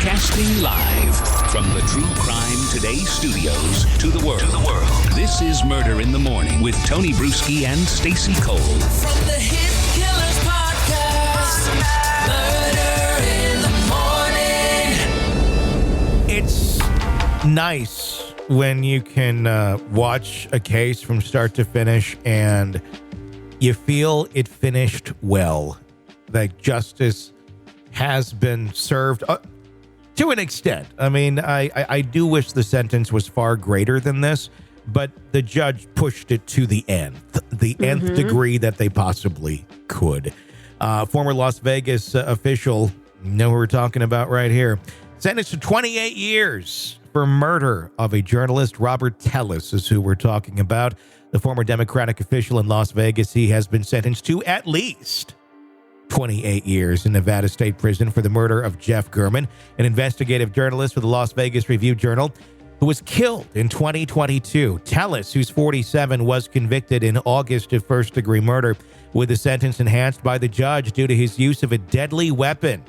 Broadcasting live from the True Crime Today studios to the world. This is Murder in the Morning with Tony Bruschi and Stacey Cole. From the Hit Killers Podcast, Murder in the Morning. It's nice when you can watch a case from start to finish and you feel it finished well, that justice has been served to an extent. I mean, I do wish the sentence was far greater than this, but the judge pushed it to the nth degree that they possibly could. Former Las Vegas official, you know who we're talking about right here, sentenced to 28 years for murder of a journalist. Robert Tellis is who we're talking about. The former Democratic official in Las Vegas, he has been sentenced to at least 28 years in Nevada State Prison for the murder of Jeff German, an investigative journalist for the Las Vegas Review-Journal, who was killed in 2022. Tellis, who's 47, was convicted in August of first-degree murder, with the sentence enhanced by the judge due to his use of a deadly weapon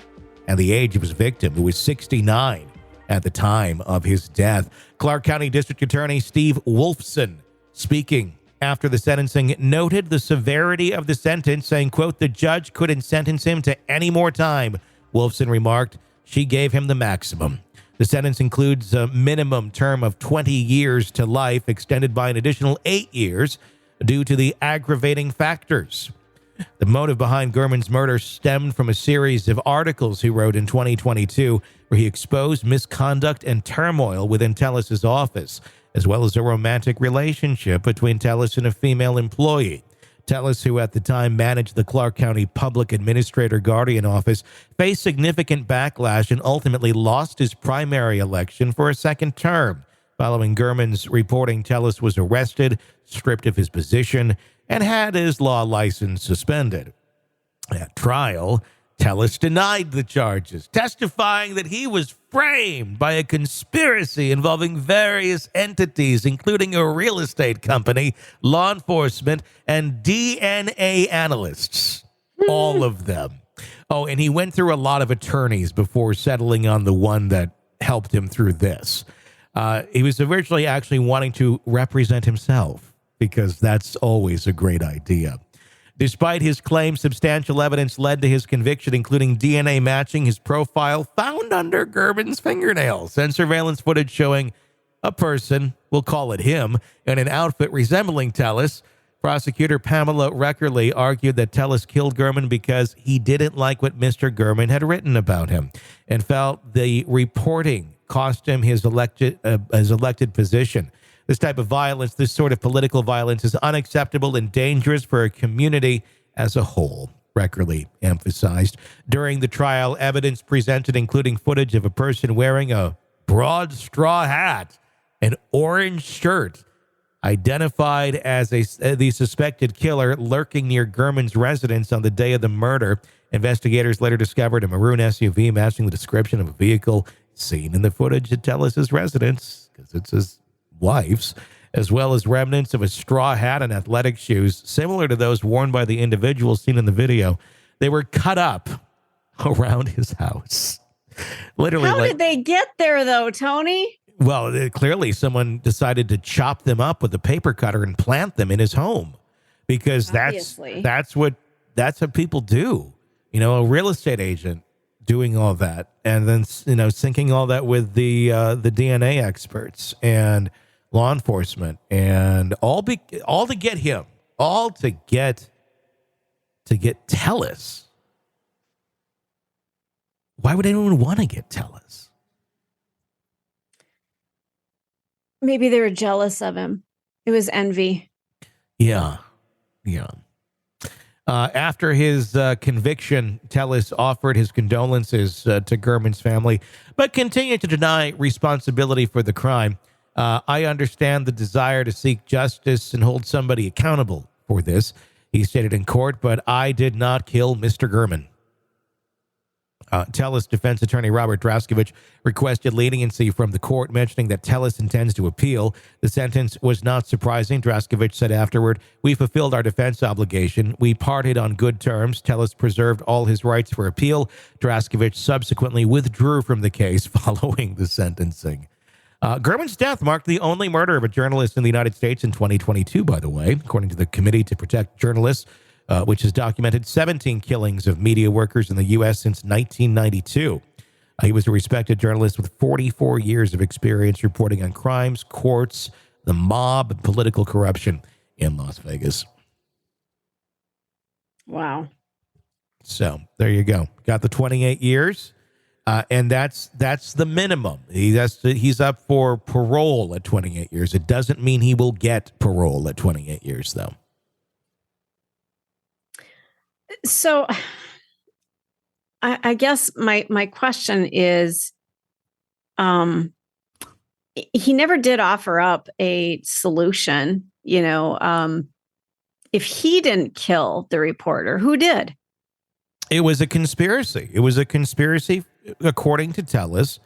and the age of his victim, who was 69 at the time of his death. Clark County District Attorney Steve Wolfson, speaking after the sentencing, noted the severity of the sentence, saying, quote, "The judge couldn't sentence him to any more time." Wolfson remarked, "She gave him the maximum." The sentence includes a minimum term of 20 years to life, extended by an additional 8 years due to the aggravating factors. The motive behind German's murder stemmed from a series of articles he wrote in 2022, where he exposed misconduct and turmoil within Tellis's office, as well as a romantic relationship between Tellis and a female employee. Tellis, who at the time managed the Clark County Public Administrator Guardian Office, faced significant backlash and ultimately lost his primary election for a second term. Following German's reporting, Tellis was arrested, stripped of his position, and had his law license suspended. At trial, Tellis denied the charges, testifying that he was framed by a conspiracy involving various entities, including a real estate company, law enforcement, and DNA analysts. All of them. Oh, and he went through a lot of attorneys before settling on the one that helped him through this. He was originally actually wanting to represent himself, because that's always a great idea. Despite his claims, substantial evidence led to his conviction, including DNA matching his profile found under German's fingernails and surveillance footage showing a person, we'll call it him, in an outfit resembling Tellis. Prosecutor Pamela Weckerly argued that Tellis killed German because he didn't like what Mr. German had written about him and felt the reporting cost him his elected position. This type of violence, this sort of political violence, is unacceptable and dangerous for a community as a whole, Weckerly emphasized. During the trial, evidence presented, including footage of a person wearing a broad straw hat, an orange shirt, identified as the suspected killer, lurking near German's residence on the day of the murder. Investigators later discovered a maroon SUV matching the description of a vehicle seen in the footage at Tellis's residence, because it's his wife's, as well as remnants of a straw hat and athletic shoes similar to those worn by the individual seen in the video. They were cut up around his house. Literally, how did they get there, though, Tony? Well, clearly someone decided to chop them up with a paper cutter and plant them in his home, because that's what people do. You know, a real estate agent doing all that, and then, you know, syncing all that with the DNA experts and law enforcement, and all to get him, all to get Tellis. Why would anyone want to get Tellis? Maybe they were jealous of him. It was envy. Yeah. After his conviction, Tellis offered his condolences to German's family, but continued to deny responsibility for the crime. "I understand the desire to seek justice and hold somebody accountable for this," he stated in court, "but I did not kill Mr. German." TELUS defense attorney Robert Draskevich requested leniency from the court, mentioning that TELUS intends to appeal. The sentence was not surprising. Draskevich said afterward, "We fulfilled our defense obligation. We parted on good terms. TELUS preserved all his rights for appeal." Draskevich subsequently withdrew from the case following the sentencing. Gurman's death marked the only murder of a journalist in the United States in 2022, by the way, according to the Committee to Protect Journalists, which has documented 17 killings of media workers in the U.S. since 1992. He was a respected journalist with 44 years of experience reporting on crimes, courts, the mob, and political corruption in Las Vegas. Wow. So there you go. Got the 28 years, and that's the minimum. He's up for parole at 28 years. It doesn't mean he will get parole at 28 years, though. So I guess my question is, he never did offer up a solution, if he didn't kill the reporter, who did? It was a conspiracy. It was a conspiracy, according to TELUS.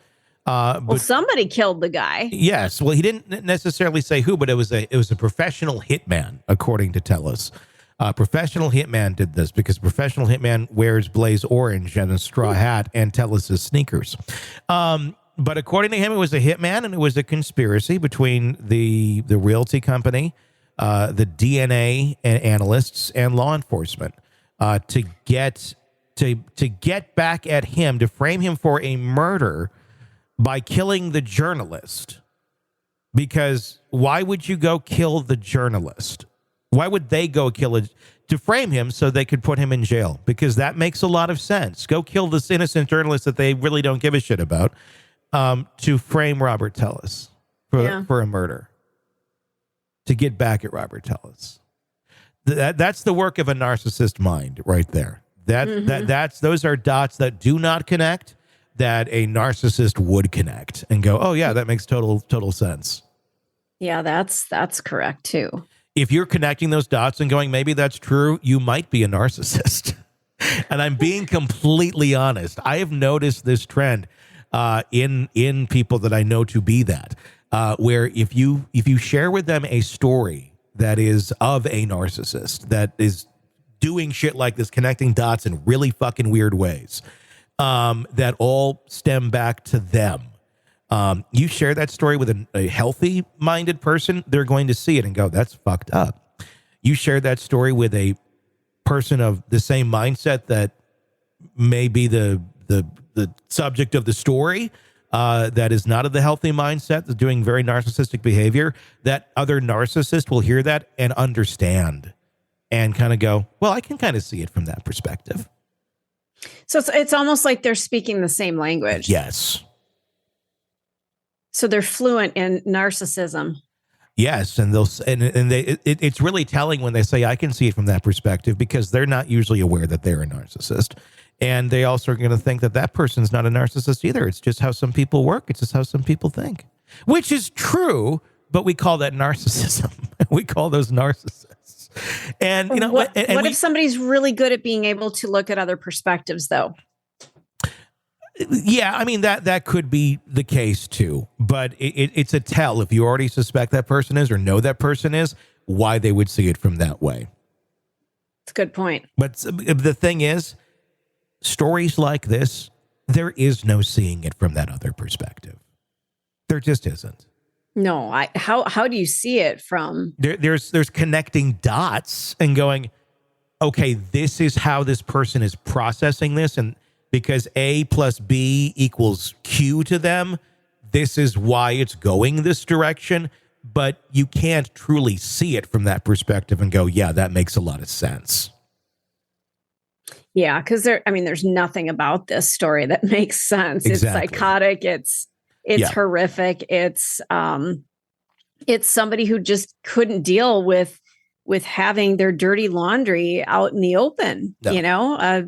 Well, somebody killed the guy. Yes. Well, he didn't necessarily say who, but it was a professional hitman, according to TELUS. Professional hitman did this because professional hitman wears blaze orange and a straw hat and TELUS's sneakers. But according to him, it was a hitman, and it was a conspiracy between the realty company, the DNA analysts, and law enforcement to get back at him, to frame him for a murder by killing the journalist. Because why would you go kill the journalist? Why would they go kill it to frame him so they could put him in jail? Because that makes a lot of sense. Go kill this innocent journalist that they really don't give a shit about, to frame Robert TELUS for a murder, to get back at Robert TELUS. That's the work of a narcissist mind right there. Those are dots that do not connect, that a narcissist would connect and go, oh yeah, that makes total sense. Yeah, that's correct too. If you're connecting those dots and going, maybe that's true, you might be a narcissist. And I'm being completely honest. I have noticed this trend in people that I know to be that, where if you share with them a story that is of a narcissist, that is doing shit like this, connecting dots in really fucking weird ways, that all stem back to them. You share that story with a healthy-minded person, they're going to see it and go, that's fucked up. You share that story with a person of the same mindset that may be the subject of the story, that is not of the healthy mindset, that's doing very narcissistic behavior, that other narcissist will hear that and understand and kind of go, well, I can kind of see it from that perspective. So it's almost like they're speaking the same language. Yes. So they're fluent in narcissism. Yes, and it's really telling when they say, I can see it from that perspective, because they're not usually aware that they're a narcissist. And they also are going to think that person's not a narcissist either. It's just how some people work. It's just how some people think, which is true, but we call that narcissism. We call those narcissists. And what if somebody's really good at being able to look at other perspectives, though? Yeah, I mean, that could be the case too, but it's a tell if you already suspect that person is or know that person is, why they would see it from that way. It's a good point. But the thing is, stories like this, there is no seeing it from that other perspective. There just isn't. No, how do you see it from? There's connecting dots and going, okay, this is how this person is processing this, and because A plus B equals Q to them, this is why it's going this direction. But you can't truly see it from that perspective and go, yeah, that makes a lot of sense. Yeah, because there's nothing about this story that makes sense. Exactly. It's psychotic. It's horrific. It's somebody who just couldn't deal with having their dirty laundry out in the open. No.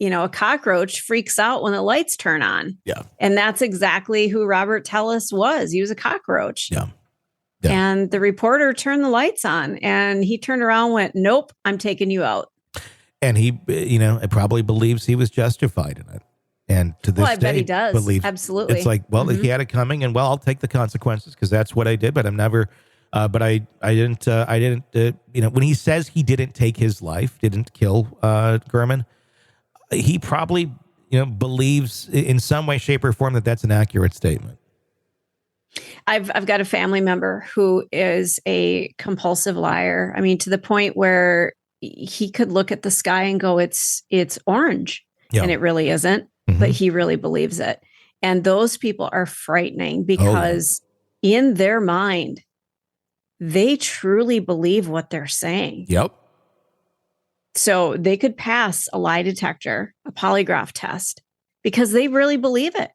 A cockroach freaks out when the lights turn on. Yeah. And that's exactly who Robert TELUS was. He was a cockroach. Yeah. And the reporter turned the lights on and he turned around and went, nope, I'm taking you out. And he, probably believes he was justified in it. And to this I bet day, he does. believes Absolutely. it's like, well, he had it coming, and well, I'll take the consequences because that's what I did. But I'm never, but I didn't, when he says he didn't take his life, didn't kill Gurman, he probably, believes in some way, shape, or form that that's an accurate statement. I've got a family member who is a compulsive liar. I mean, to the point where he could look at the sky and go, it's orange, and it really isn't, but he really believes it. And those people are frightening because in their mind, they truly believe what they're saying. Yep. So they could pass a lie detector, a polygraph test, because they really believe it.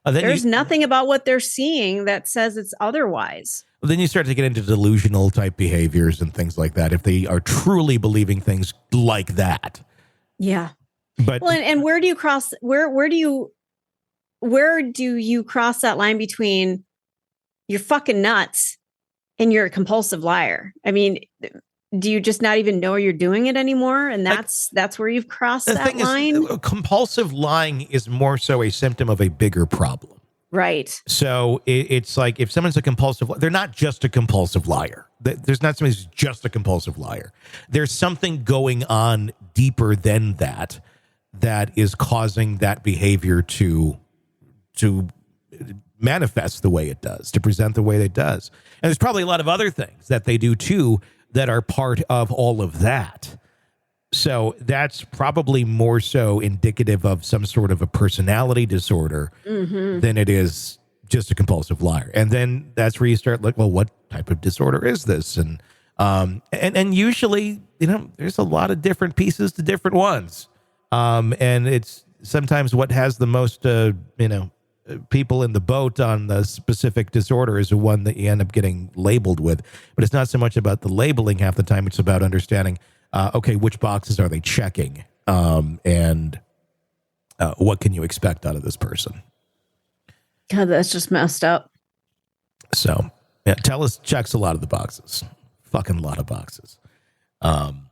There's nothing about what they're seeing that says it's otherwise. Well, then you start to get into delusional type behaviors and things like that if they are truly believing things like that. Yeah. But and where do you cross where do you cross that line between you're fucking nuts and you're a compulsive liar? I mean, do you just not even know you're doing it anymore? And that's where you've crossed that line? Compulsive lying is more so a symptom of a bigger problem. Right. So it's like if someone's a compulsive, they're not just a compulsive liar. There's not somebody who's just a compulsive liar. There's something going on deeper than that is causing that behavior to manifest the way it does, to present the way it does. And there's probably a lot of other things that they do too that are part of all of that. So that's probably more so indicative of some sort of a personality disorder than it is just a compulsive liar. And then that's where you start like, well, what type of disorder is this? And usually, there's a lot of different pieces to different ones. And it's sometimes what has the most, people in the boat on the specific disorder is the one that you end up getting labeled with. But it's not so much about the labeling half the time. It's about understanding, which boxes are they checking? And what can you expect out of this person? God, that's just messed up. So, yeah, Tellus checks a lot of the boxes. Fucking lot of boxes. And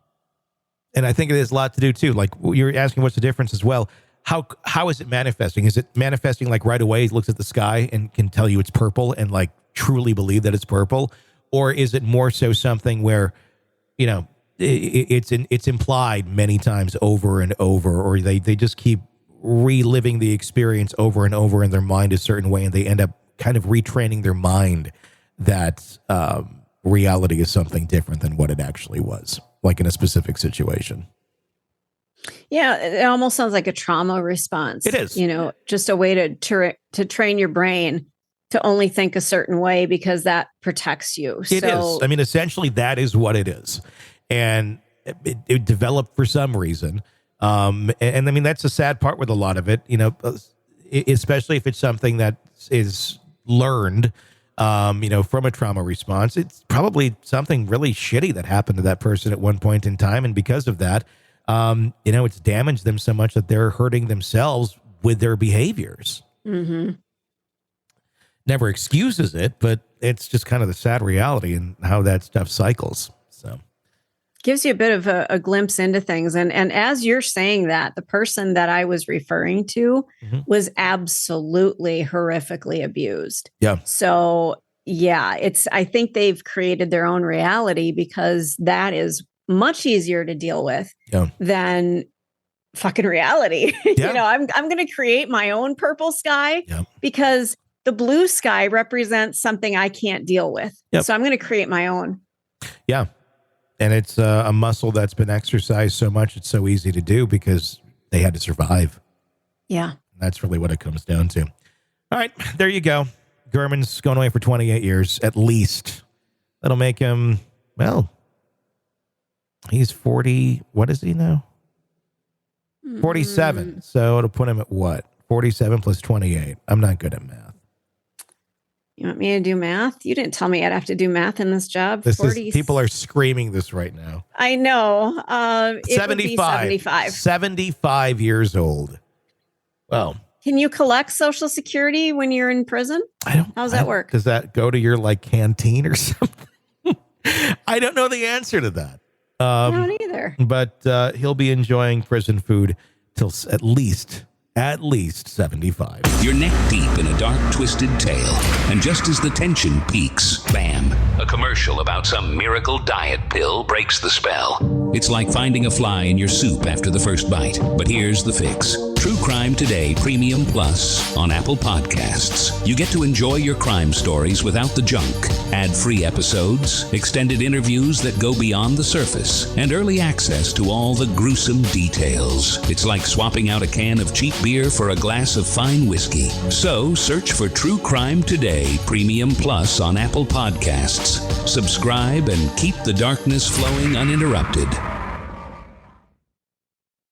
I think it has a lot to do, too. Like, you're asking what's the difference as well. How is it manifesting? Is it manifesting like right away? He looks at the sky and can tell you it's purple and like truly believe that it's purple, or is it more so something where, it's implied many times over and over, or they just keep reliving the experience over and over in their mind a certain way, and they end up kind of retraining their mind that reality is something different than what it actually was, like in a specific situation. Yeah, it almost sounds like a trauma response. It is. Just a way to train your brain to only think a certain way because that protects you. It is. I mean, essentially, that is what it is. And it developed for some reason. And I mean, that's the sad part with a lot of it, especially if it's something that is learned, from a trauma response. It's probably something really shitty that happened to that person at one point in time. And because of that, it's damaged them so much that they're hurting themselves with their behaviors. Mm-hmm. Never excuses it, but it's just kind of the sad reality and how that stuff cycles. So gives you a bit of a glimpse into things. And as you're saying that, the person that I was referring to was absolutely horrifically abused. Yeah. So yeah, I think they've created their own reality because that is much easier to deal with than fucking reality. Yeah. I'm going to create my own purple sky because the blue sky represents something I can't deal with. Yep. So I'm going to create my own. Yeah. And it's a muscle that's been exercised so much. It's so easy to do because they had to survive. Yeah. That's really what it comes down to. All right. There you go. Gurman's going away for 28 years at least. That'll make him, well, he's 40. What is he now? 47. So it'll put him at what? 47 plus 28. I'm not good at math. You want me to do math? You didn't tell me I'd have to do math in this job. People are screaming this right now. I know. 75. 75 years old. Well, can you collect Social Security when you're in prison? How does that work? Does that go to your canteen or something? I don't know the answer to that. I don't either. But he'll be enjoying prison food till at least at least 75. You're neck deep in a dark, twisted tale, and just as the tension peaks, bam, a commercial about some miracle diet pill breaks the spell. It's like finding a fly in your soup after the first bite. But here's the fix. True Crime Today Premium Plus on Apple Podcasts. You get to enjoy your crime stories without the junk. Ad-free episodes, extended interviews that go beyond the surface, and early access to all the gruesome details. It's like swapping out a can of cheap beer for a glass of fine whiskey. So search for True Crime Today Premium Plus on Apple Podcasts. Subscribe and keep the darkness flowing uninterrupted.